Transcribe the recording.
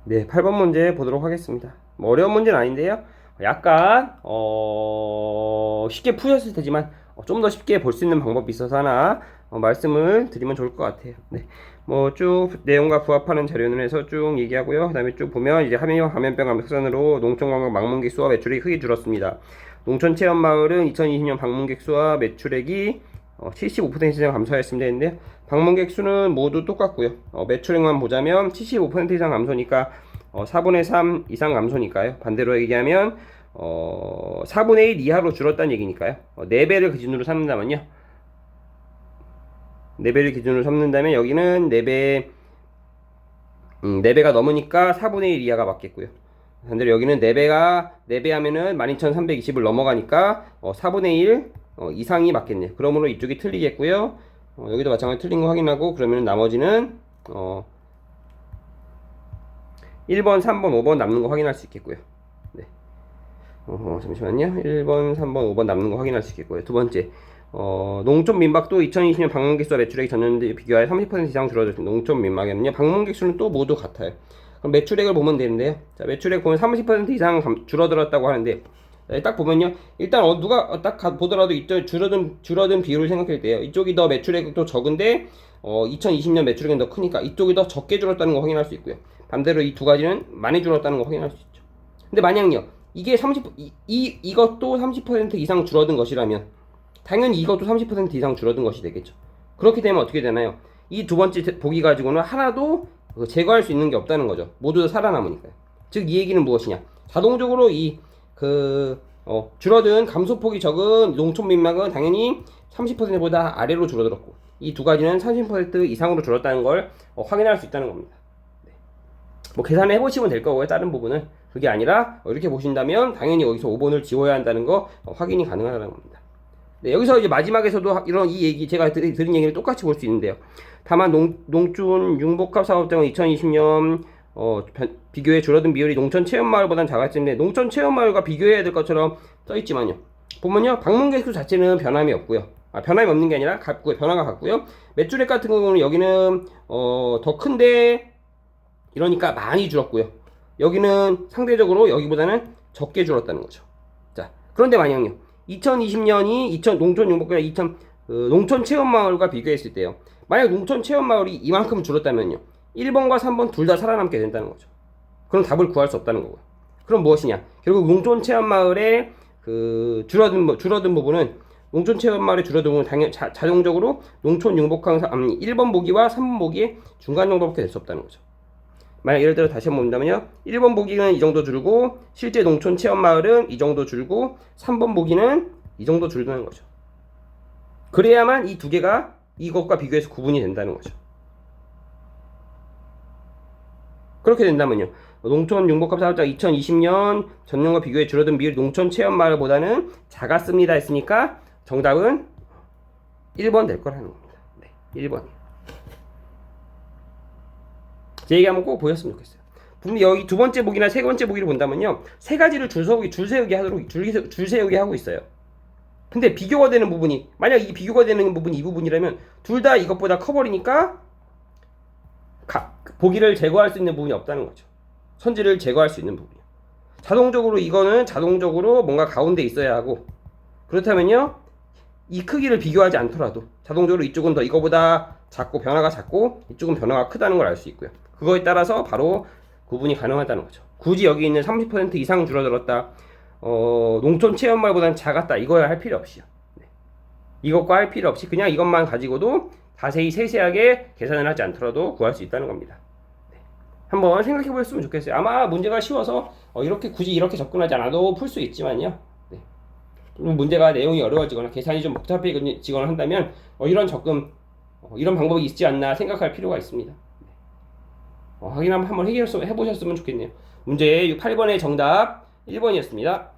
네, 8번 문제 보도록 하겠습니다. 뭐 어려운 문제는 아닌데요. 약간 쉽게 푸셨을 테지만 좀 더 쉽게 볼 수 있는 방법이 있어서 하나 말씀을 드리면 좋을 것 같아요. 네, 뭐 쭉 내용과 부합하는 자료는 해서 쭉 얘기하고요. 그다음에 쭉 보면 이제 함유형 감염병 확산으로 농촌관광 방문객 수와 매출액이 크게 줄었습니다. 농촌체험마을은 2020년 방문객 수와 매출액이 75% 이상 감소하였습니다 했는데, 방문객 수는 모두 똑같고요. 매출액만 보자면 75% 이상 감소니까 4분의 3 이상 감소니까요. 반대로 얘기하면 4분의 1 이하로 줄었다는 얘기니까요. 4배를 기준으로 삼는다면요. 4배를 기준으로 삼는다면 여기는 4배 4배가 넘으니까 4분의 1 이하가 맞겠고요. 반대로 여기는 4배 하면은 12,320을 넘어가니까 4분의 1 이상이 맞겠네요. 그러므로 이쪽이 틀리겠고요. 여기도 마찬가지로 틀린 거 확인하고, 그러면 나머지는 1번, 3번, 5번 남는 거 확인할 수 있겠고요. 네. 잠시만요. 1번, 3번, 5번 남는 거 확인할 수 있겠고요. 두 번째, 농촌 민박도 2020년 방문객 수와 매출액이 전년도에 비교하여 30% 이상 줄어들었습니다. 농촌 민박에는요, 방문객 수는 또 모두 같아요. 그럼 매출액을 보면 되는데요. 자, 매출액 보면 30% 이상 줄어들었다고 하는데, 딱 보면요, 일단 누가 딱 보더라도 이쪽 줄어든 비율을 생각할 때요, 이쪽이 더 매출액도 적은데 2020년 매출액은 더 크니까 이쪽이 더 적게 줄었다는 거 확인할 수 있고요. 반대로 이 두 가지는 많이 줄었다는 거 확인할 수 있죠. 근데 만약요, 이게 이것도 30% 이상 줄어든 것이라면 당연히 이것도 30% 이상 줄어든 것이 되겠죠. 그렇게 되면 어떻게 되나요? 이 두 번째 보기 가지고는 하나도 제거할 수 있는 게 없다는 거죠. 모두 다 살아남으니까요. 즉, 이 얘기는 무엇이냐? 자동적으로 줄어든 감소폭이 적은 농촌 민박은 당연히 30%보다 아래로 줄어들었고, 이 두 가지는 30% 이상으로 줄었다는 걸 확인할 수 있다는 겁니다. 네. 뭐 계산을 해보시면 될 거고요. 다른 부분은 그게 아니라 이렇게 보신다면 당연히 여기서 5번을 지워야 한다는 거 확인이 가능하다는 겁니다. 네, 여기서 이제 마지막에서도 이 얘기, 제가 드린 얘기를 똑같이 볼 수 있는데요. 다만 농촌 융복합 사업장은 2020년 비교해 줄어든 비율이 농촌 체험마을보다는 작았는데, 농촌 체험마을과 비교해야 될 것처럼 써있지만요, 보면요, 방문객 수 자체는 변함이 없고요. 변함이 없는 게 아니라 변화가 같고요. 매출액 같은 경우는 여기는 더 큰데 이러니까 많이 줄었고요. 여기는 상대적으로 여기보다는 적게 줄었다는 거죠. 자, 그런데 만약요, 2020년이 농촌 융복과 농촌 체험마을과 비교했을 때요, 만약 농촌 체험마을이 이만큼 줄었다면요, 1번과 3번 둘 다 살아남게 된다는 거죠. 그럼 답을 구할 수 없다는 거고요. 그럼 무엇이냐? 결국 농촌 체험마을의 줄어든 부분은, 농촌 체험마을의 줄어든 부분은 자동적으로 농촌 융복항 1번 보기와 3번 보기의 중간 정도밖에 될 수 없다는 거죠. 만약 예를 들어 다시 한번 본다면요, 1번 보기는 이 정도 줄고 실제 농촌 체험마을은 이 정도 줄고 3번 보기는 이 정도 줄다는 거죠. 그래야만 이 두 개가 이것과 비교해서 구분이 된다는 거죠. 그렇게 된다면요, 농촌 융복합 사업장 2020년 전년과 비교해 줄어든 비율이 농촌 체험마을보다는 작았습니다 했으니까 정답은 1번 될 거라는 겁니다. 네, 1번이요. 제 얘기 한번 꼭 보셨으면 좋겠어요. 분명히 여기 두 번째 보기나 세 번째 보기를 본다면요, 세 가지를 줄 세우기 하고 있어요. 근데 비교가 되는 부분이, 만약 이 비교가 되는 부분이 이 부분이라면 둘 다 이것보다 커버리니까 보기를 제거할 수 있는 부분이 없다는 거죠. 선지를 제거할 수 있는 부분이요. 자동적으로 이거는 자동적으로 뭔가 가운데 있어야 하고, 그렇다면요, 이 크기를 비교하지 않더라도 자동적으로 이쪽은 더 이거보다 작고 변화가 작고 이쪽은 변화가 크다는 걸 알 수 있고요. 그거에 따라서 바로 구분이 가능하다는 거죠. 굳이 여기 있는 30% 이상 줄어들었다, 농촌 체험마을보다는 작았다, 이거야 할 필요 없이요. 네. 이것과 할 필요 없이 그냥 이것만 가지고도 자세히 세세하게 계산을 하지 않더라도 구할 수 있다는 겁니다. 네. 한번 생각해 보셨으면 좋겠어요. 아마 문제가 쉬워서 굳이 이렇게 접근하지 않아도 풀 수 있지만요, 네. 문제가 내용이 어려워지거나 계산이 좀 복잡해지거나 한다면 이런 방법이 있지 않나 생각할 필요가 있습니다. 네. 확인 한번 해보셨으면 좋겠네요. 문제 8번의 정답 1번이었습니다.